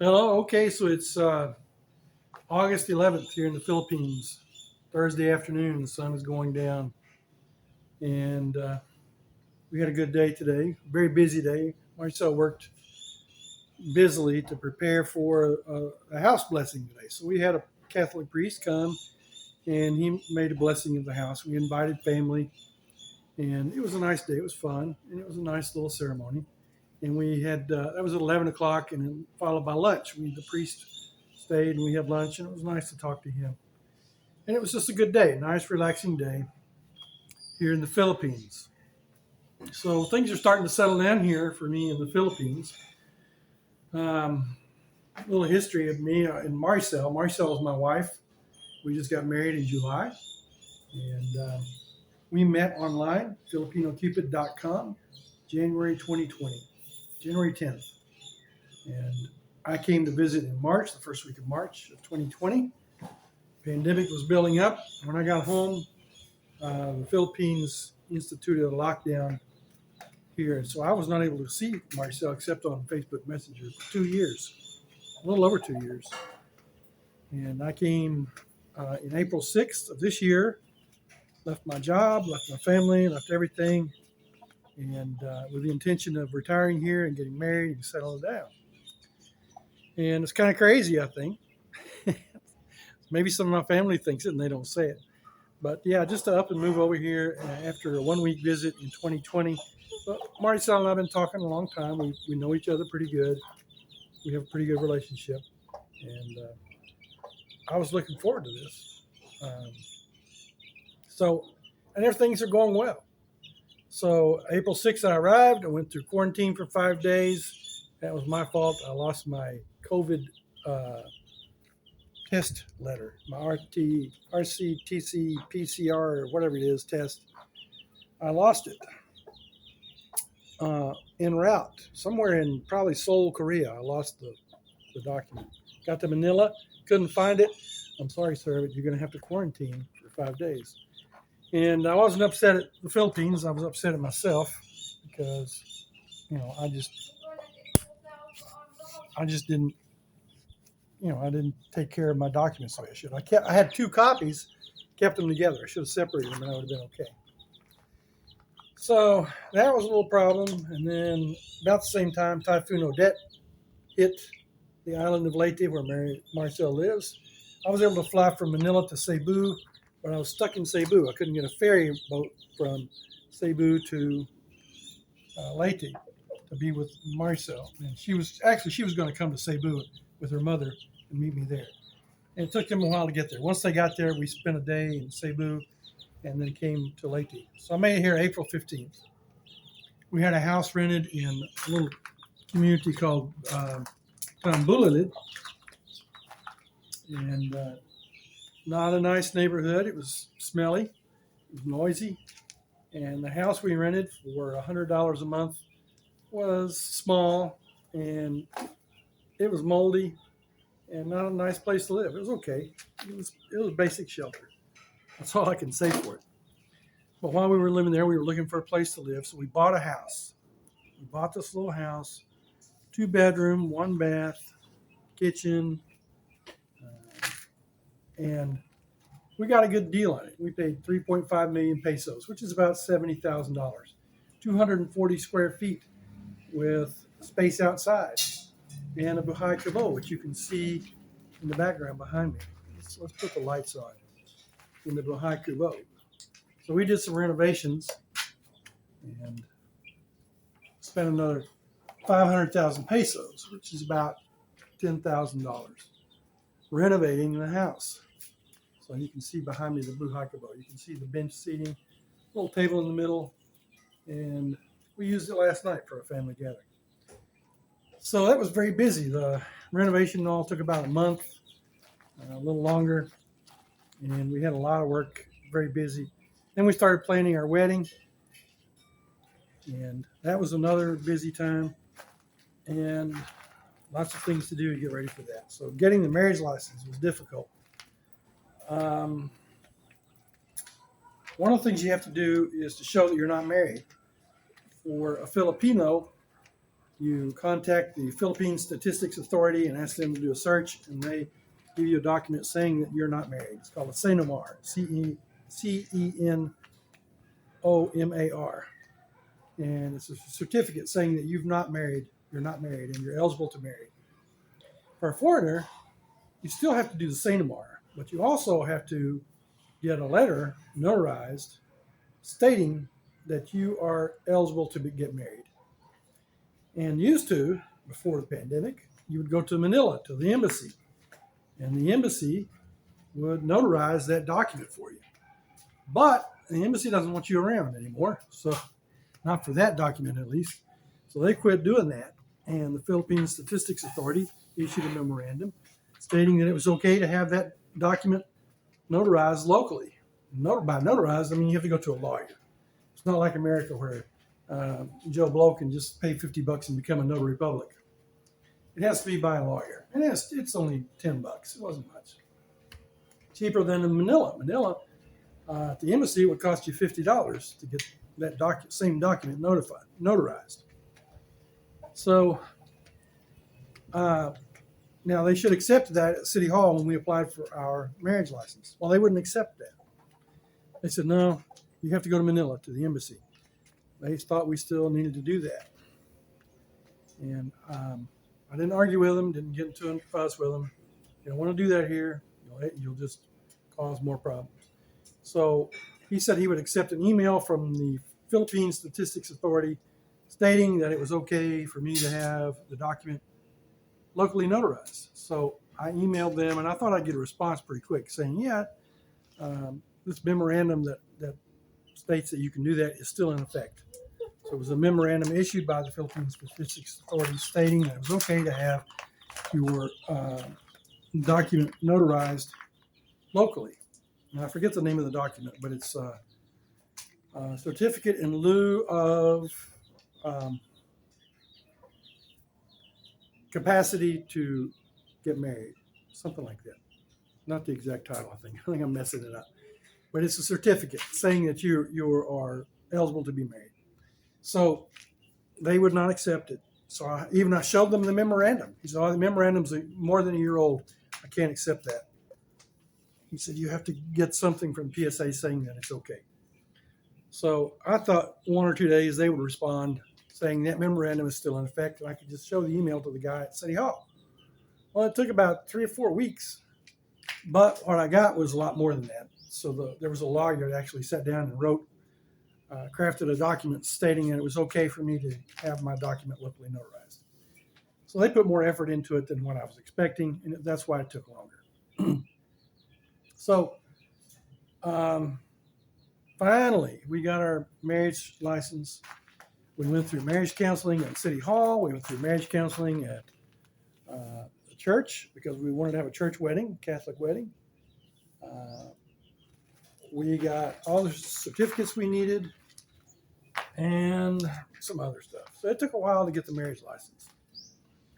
Hello. Okay, so it's August 11th here in the Philippines. Thursday afternoon, the sun is going down, and we had a good day today. Very busy day. Marcel worked busily to prepare for a house blessing today. So we had a Catholic priest come, and he made a blessing of the house. We invited family, and it was a nice day. It was fun, and it was a nice little ceremony. And we had that was at 11 o'clock, and then followed by lunch. The priest stayed, and we had lunch, and it was nice to talk to him. And it was just a good day, nice, relaxing day here in the Philippines. So things are starting to settle down here for me in the Philippines. A little history of me and Marcel. Marcel is my wife. We just got married in July, and we met online, FilipinoCupid.com, January 2020, January 10th. And I came to visit in March, the first week of March of 2020. Pandemic was building up. When I got home, the Philippines instituted a lockdown here, and so I was not able to see Marcel except on Facebook Messenger for 2 years, a little over 2 years. And I came in April 6th of this year, left my job, left my family, left everything, and with the intention of retiring here and getting married and settling down. And it's kind of crazy, I think. Maybe some of my family thinks it and they don't say it. But yeah, just to up and move over here after a 1 week visit in 2020. But Maricel and I have been talking a long time. We know each other pretty good. We have a pretty good relationship. And I was looking forward to this. Um, and everything's are going well. So April 6th, I arrived. I went through quarantine for 5 days. That was my fault. I lost my COVID test letter, my RCTC, PCR, or whatever it is, test. I lost it en route, somewhere in probably Seoul, Korea. I lost the document. Got to Manila, couldn't find it. I'm sorry, sir, but you're going to have to quarantine for 5 days. And I wasn't upset at the Philippines. I was upset at myself because, I just didn't, I didn't take care of my documents the way I should. I had two copies, kept them together. I should have separated them, and I would have been okay. So that was a little problem. And then about the same time, Typhoon Odette hit the island of Leyte, where Marcel lives. I was able to fly from Manila to Cebu, but I was stuck in Cebu. I couldn't get a ferry boat from Cebu to Leyte to be with Marcel. And she was going to come to Cebu with her mother and meet me there. And it took them a while to get there. Once they got there, we spent a day in Cebu and then came to Leyte. So I made it here April 15th. We had a house rented in a little community called Tambulilid, and not a nice neighborhood. It was smelly, it was noisy, and the house we rented for $100 a month was small, and it was moldy, and not a nice place to live. It was okay. It was basic shelter. That's all I can say for it. But while we were living there, we were looking for a place to live, so we bought a house. We bought this little house, 2 bedroom, 1 bath, kitchen, and we got a good deal on it. We paid 3.5 million pesos, which is about $70,000. 240 square feet with space outside and a Buhay Kubo, which you can see in the background behind me. Let's put the lights on in the Buhay Kubo. So we did some renovations and spent another 500,000 pesos, which is about $10,000, renovating the house. So you can see behind me the Buhay Kubo. You can see the bench seating, little table in the middle, and we used it last night for a family gathering. So that was very busy. The renovation all took about a month, a little longer, and we had a lot of work, very busy. Then we started planning our wedding, and that was another busy time, and lots of things to do to get ready for that. So getting the marriage license was difficult. One of the things you have to do is to show that you're not married. For a Filipino, You contact the Philippine Statistics Authority and ask them to do a search, and they give you a document saying that you're not married. It's called a CENOMAR, CENOMAR. And it's a certificate saying that you're not married, and you're eligible to marry. For a foreigner, you still have to do the CENOMAR, but you also have to get a letter notarized stating that you are eligible to get married. And used to, before the pandemic, you would go to Manila, to the embassy, and the embassy would notarize that document for you. But the embassy doesn't want you around anymore, so not for that document at least. So they quit doing that, and the Philippine Statistics Authority issued a memorandum stating that it was okay to have that document notarized locally. By notarized, I mean you have to go to a lawyer. It's not like America where Joe Blow can just pay $50 and become a notary public. It has to be by a lawyer, and it's only $10. It wasn't much. Cheaper than in Manila. Manila, at the embassy, it would cost you $50 to get that same document notarized. So now they should accept that at City Hall when we applied for our marriage license. Well, they wouldn't accept that. They said, no, you have to go to Manila, to the embassy. They thought we still needed to do that. And I didn't argue with them, didn't get into a fuss with them. You don't want to do that here. You'll just cause more problems. So he said he would accept an email from the Philippine Statistics Authority stating that it was okay for me to have the document locally notarized. So I emailed them, and I thought I'd get a response pretty quick saying, yeah, this memorandum that states that you can do that is still in effect. So it was a memorandum issued by the Philippine Statistics Authority stating that it was okay to have your document notarized locally. And I forget the name of the document, but it's a certificate in lieu of capacity to get married, something like that. Not the exact title, I think. I think I'm messing it up. But it's a certificate saying that you are eligible to be married. So they would not accept it. So I showed them the memorandum. He said, oh, the memorandum's more than a year old. I can't accept that. He said, you have to get something from PSA saying that it's okay. So I thought 1 or 2 days they would respond saying that memorandum is still in effect, and I could just show the email to the guy at City Hall. Well, it took about 3 or 4 weeks, but what I got was a lot more than that. So there was a lawyer that actually sat down and crafted a document stating that it was okay for me to have my document locally notarized. So they put more effort into it than what I was expecting, and that's why it took longer. So finally, we got our marriage license. We went through marriage counseling at City Hall. We went through marriage counseling at the church because we wanted to have a church wedding, Catholic wedding. We got all the certificates we needed and some other stuff. So it took a while to get the marriage license.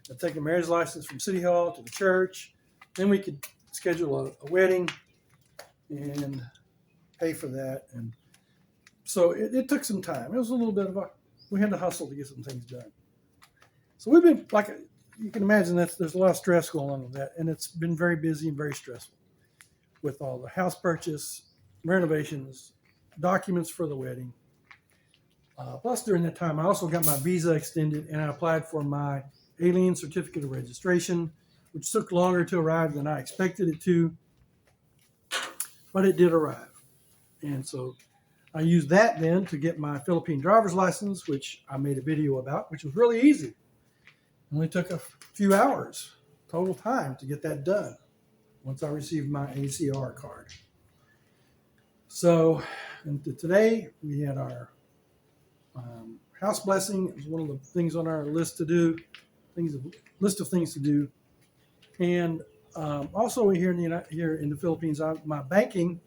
I'd take the marriage license from City Hall to the church. Then we could schedule a wedding and pay for that. And so it took some time. It was a little bit of we had to hustle to get some things done. So we've been, like you can imagine, there's a lot of stress going on with that. And it's been very busy and very stressful with all the house purchase, renovations, documents for the wedding. Plus, during that time, I also got my visa extended, and I applied for my alien certificate of registration, which took longer to arrive than I expected it to, but it did arrive. And so I used that then to get my Philippine driver's license, which I made a video about, which was really easy. It only took a few hours total time to get that done once I received my ACR card. So today we had our house blessing. It was one of the things on our list to do, list of things to do. And also here in the Philippines, my banking,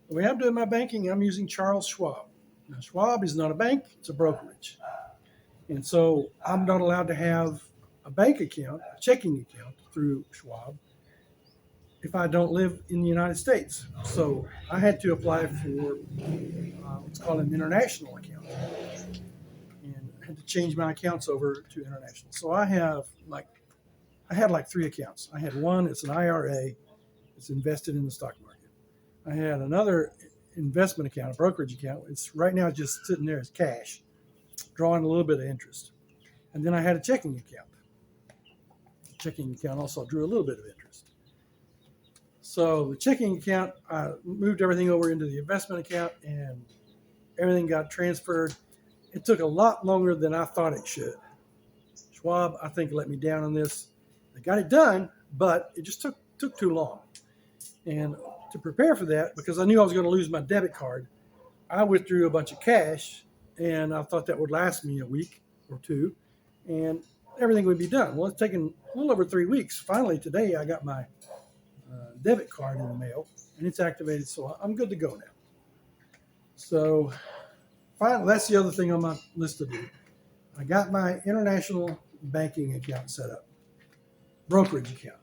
the way I'm doing my banking, I'm using Charles Schwab. Now, Schwab is not a bank, it's a brokerage. And so I'm not allowed to have a bank account, a checking account through Schwab if I don't live in the United States. So I had to apply for what's called an international account. And had to change my accounts over to international. So I had like 3 accounts. I had one, it's an IRA, it's invested in the stock market. I had another investment account, a brokerage account. It's right now just sitting there as cash, drawing a little bit of interest. And then I had a checking account. The checking account also drew a little bit of interest. So the checking account, I moved everything over into the investment account and everything got transferred. It took a lot longer than I thought it should. Schwab, I think, let me down on this. They got it done, but it just took too long. And to prepare for that, because I knew I was going to lose my debit card, I withdrew a bunch of cash, and I thought that would last me a week or two, and everything would be done. Well, it's taken a little over 3 weeks. Finally, today, I got my debit card in the mail, and it's activated, so I'm good to go now. So finally, that's the other thing on my list to do. I got my international banking account set up, brokerage account,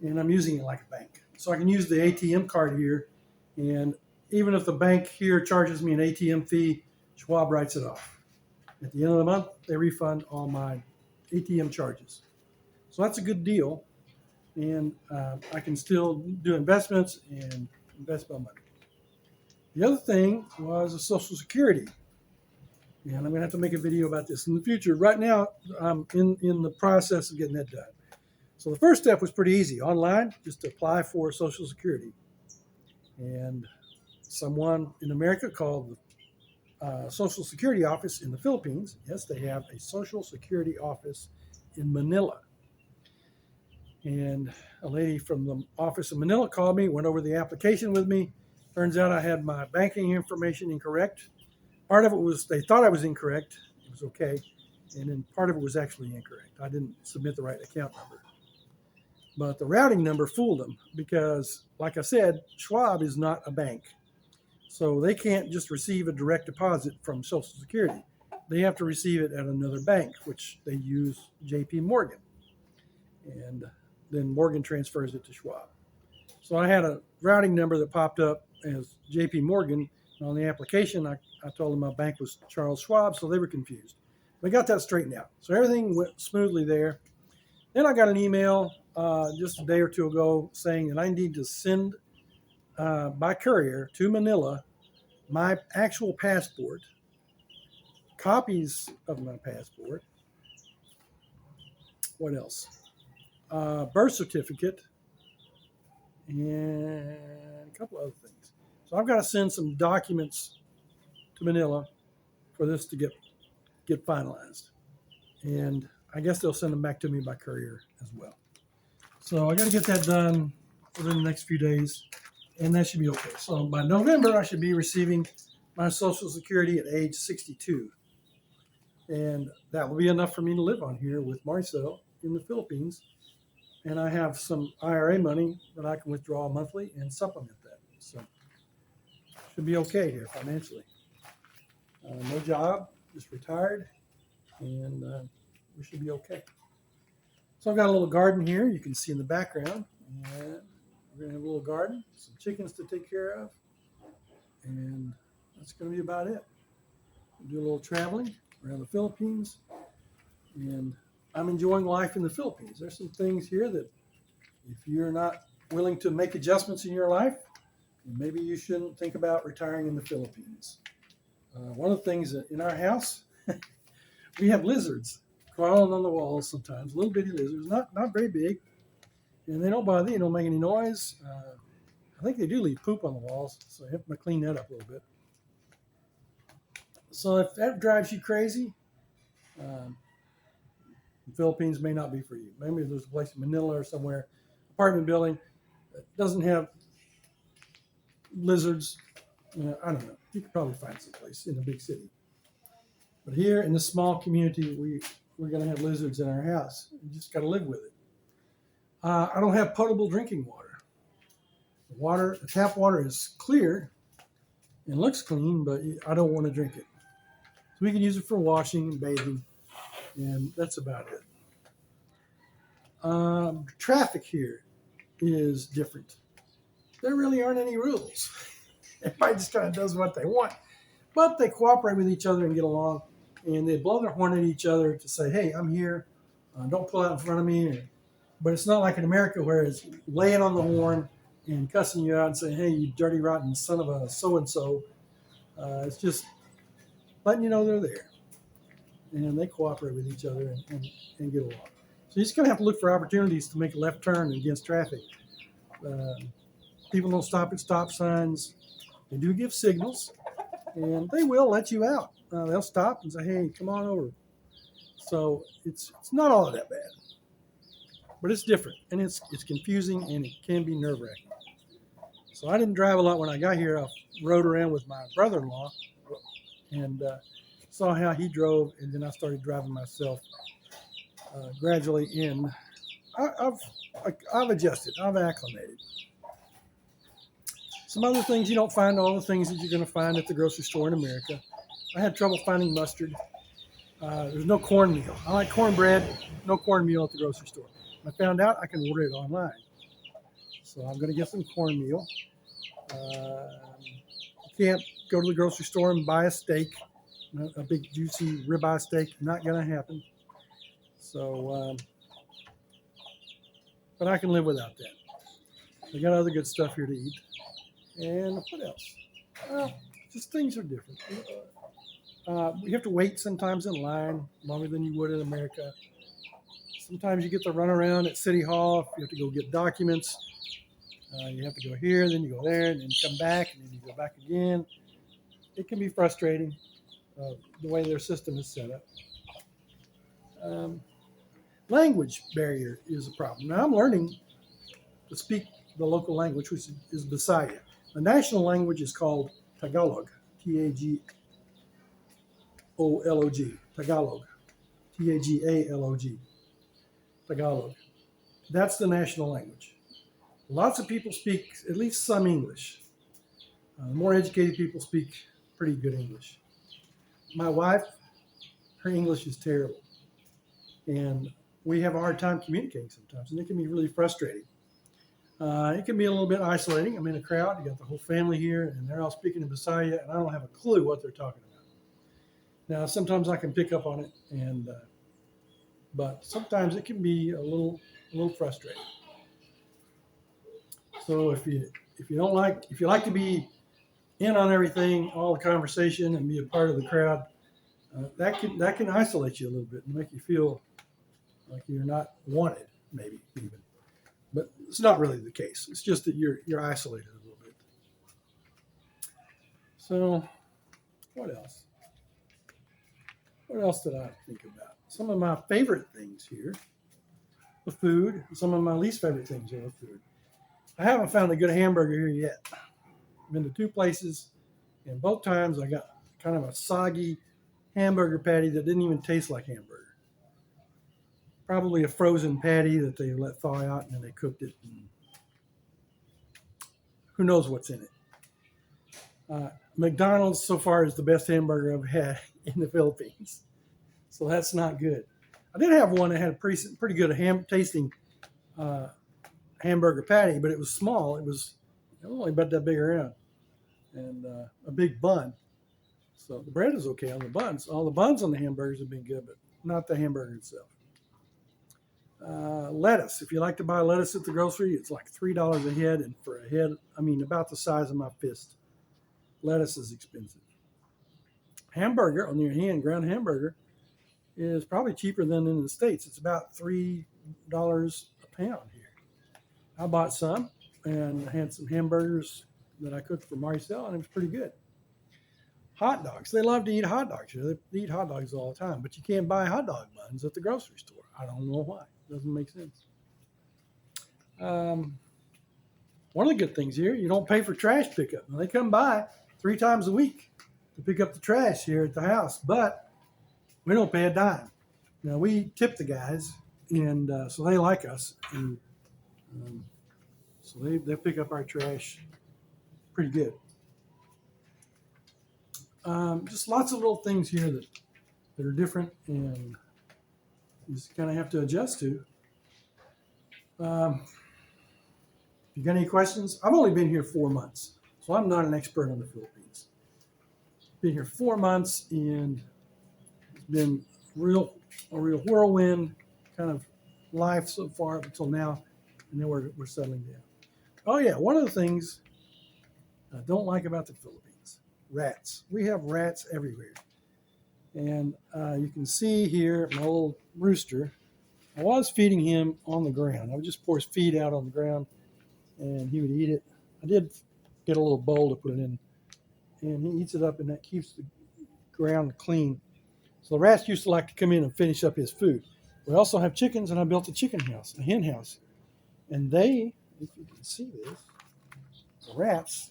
and I'm using it like a bank. So I can use the ATM card here, and even if the bank here charges me an ATM fee, Schwab writes it off. At the end of the month, they refund all my ATM charges. So that's a good deal, and I can still do investments and invest my money. The other thing was a Social Security. And I'm going to have to make a video about this in the future. Right now, I'm in the process of getting that done. So the first step was pretty easy. Online, just to apply for Social Security. And someone in America called the Social Security office in the Philippines. Yes, they have a Social Security office in Manila. And a lady from the office in Manila called me, went over the application with me. Turns out I had my banking information incorrect. Part of it was they thought I was incorrect. It was okay. And then part of it was actually incorrect. I didn't submit the right account number. But the routing number fooled them because, like I said, Schwab is not a bank. So they can't just receive a direct deposit from Social Security. They have to receive it at another bank, which they use JP Morgan. And then Morgan transfers it to Schwab. So I had a routing number that popped up as JP Morgan. And on the application, I told them my bank was Charles Schwab, so they were confused. We got that straightened out. So everything went smoothly there. Then I got an email just a day or two ago saying that I need to send by courier to Manila my actual passport, copies of my passport. What else? Birth certificate, and a couple other things. So I've got to send some documents to Manila for this to get finalized. And I guess they'll send them back to me by courier as well. So I got to get that done within the next few days, and that should be okay. So by November, I should be receiving my Social Security at age 62. And that will be enough for me to live on here with Marcel in the Philippines. And I have some IRA money that I can withdraw monthly and supplement that. So should be okay here financially. No job, just retired, and we should be okay. So I've got a little garden here. You can see in the background. And we're going to have a little garden, some chickens to take care of, and that's going to be about it. We'll do a little traveling around the Philippines, and I'm enjoying life in the Philippines. There's some things here that if you're not willing to make adjustments in your life, maybe you shouldn't think about retiring in the Philippines. One of the things in our house, we have lizards crawling on the walls sometimes, little bitty lizards, not very big, and they don't bother you, don't make any noise. I think they do leave poop on the walls, so I have to clean that up a little bit. So if that drives you crazy, the Philippines may not be for you. Maybe there's a place in Manila or somewhere, apartment building that doesn't have lizards. I don't know. You could probably find some place in a big city. But here in this small community, we're going to have lizards in our house. You just got to live with it. I don't have potable drinking water. The tap water is clear and looks clean, but I don't want to drink it. So we can use it for washing and bathing, and that's about it. Traffic here is different. There really aren't any rules. Everybody just kind of does what they want, but they cooperate with each other and get along. and they blow their horn at each other to say, "Hey, I'm here. Don't pull out in front of me." But it's not like in America where it's laying on the horn and cussing you out and saying, "Hey, you dirty rotten son of a so and so." It's just letting you know they're there, and they cooperate with each other and get along. So you just gonna have to look for opportunities to make a left turn against traffic. Uh, People don't stop at stop signs. They do give signals, and they will let you out. They'll stop and say, "Hey, come on over." So it's not all that bad, but it's different, and it's confusing, and it can be nerve-wracking. So I didn't drive a lot when I got here. I rode around with my brother-in-law and saw how he drove, and then I started driving myself gradually. And I've adjusted. I've acclimated. Some other things, you don't find all the things that you're going to find at the grocery store in America. I had trouble finding mustard. There's no cornmeal. I like cornbread, no cornmeal at the grocery store. I found out I can order it online. So I'm going to get some cornmeal. You can't go to the grocery store and buy a steak, a big juicy ribeye steak. Not going to happen. So, but I can live without that. They got other good stuff here to eat. And what else? Just things are different. You have to wait sometimes in line longer than you would in America. Sometimes you get to run around at City Hall. You have to go get documents. You have to go here, then you go there, and then you come back, and then you go back again. It can be frustrating the way their system is set up. Language barrier is a problem. Now, I'm learning to speak the local language, which is Bisaya. The national language is called Tagalog, Tagalog, Tagalog, Tagalog, Tagalog. That's the national language. Lots of people speak at least some English. More educated people speak pretty good English. My wife, her English is terrible. And we have a hard time communicating sometimes, and it can be really frustrating. It can be a little bit isolating. I'm in a crowd. You got the whole family here, and they're all speaking in Bisaya, and I don't have a clue what they're talking about. Now, sometimes I can pick up on it, but sometimes it can be a little frustrating. So if you like to be in on everything, all the conversation, and be a part of the crowd, that can isolate you a little bit and make you feel like you're not wanted, maybe even. But it's not really the case. It's just that you're isolated a little bit. So, what else? What else did I think about? Some of my favorite things here, the food. Some of my least favorite things are the food. I haven't found a good hamburger here yet. I've been to 2 places, and both times I got kind of a soggy hamburger patty that didn't even taste like hamburger. Probably a frozen patty that they let thaw out and then they cooked it. And who knows what's in it? McDonald's so far is the best hamburger I've had in the Philippines, so that's not good. I did have one that had a pretty good tasting hamburger patty, but it was small. It was only about that big around, and a big bun. So the bread is okay on the buns. All the buns on the hamburgers have been good, but not the hamburger itself. Lettuce. If you like to buy lettuce at the grocery, it's like $3 a head, and for a head, about the size of my fist. Lettuce is expensive. Hamburger, on the other hand, ground hamburger is probably cheaper than in the States. It's about $3 a pound here. I bought some and had some hamburgers that I cooked for Marcel, and it was pretty good. Hot dogs. They love to eat hot dogs here. They eat hot dogs all the time, but you can't buy hot dog buns at the grocery store. I don't know why. It doesn't make sense. One of the good things here, you don't pay for trash pickup. They come by 3 times a week to pick up the trash here at the house, but we don't pay a dime. Now, we tip the guys, and so they like us, and so they pick up our trash pretty good. Just lots of little things here that are different, and you just kind of have to adjust to. If you got any questions, I've only been here 4 months, so I'm not an expert on the Philippines. Been here 4 months, and It's been a real whirlwind kind of life so far up until now, and then we're settling down. Oh yeah, one of the things I don't like about the Philippines, rats. We have rats everywhere, and you can see here my little rooster. I was feeding him on the ground. I would just pour his feed out on the ground, and he would eat it. I did get a little bowl to put it in, and he eats it up, and that keeps the ground clean. So the rats used to like to come in and finish up his food. We also have chickens, and I built a chicken house, a hen house. And they, if you can see this, the rats,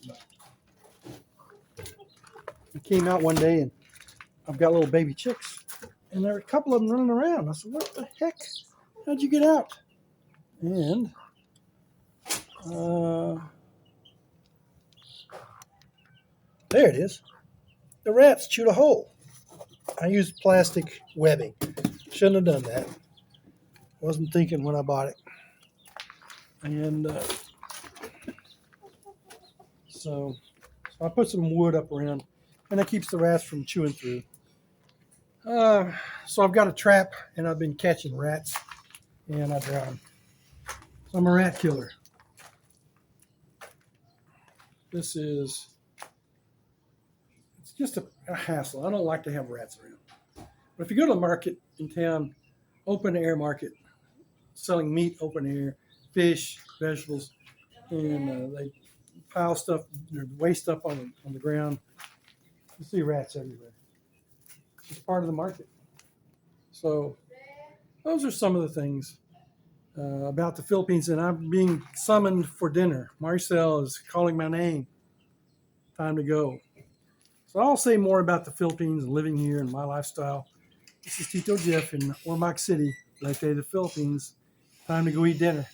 they came out one day, and I've got little baby chicks, and there were a couple of them running around. I said, what the heck? How'd you get out? And there it is. The rats chewed a hole. I used plastic webbing. Shouldn't have done that. Wasn't thinking when I bought it. And so I put some wood up around, and that keeps the rats from chewing through. So I've got a trap, and I've been catching rats, and I drown them. So I'm a rat killer. It's just a hassle. I don't like to have rats around. But if you go to a market in town, open air market, selling meat, open air, fish, vegetables, and they pile stuff, waste stuff on the ground. You see rats everywhere. It's part of the market. So those are some of the things about the Philippines, and I'm being summoned for dinner. Marcel is calling my name. Time to go. So I'll say more about the Philippines and living here and my lifestyle. This is Tito Jeff in Ormoc City, Leyte, the Philippines. Time to go eat dinner.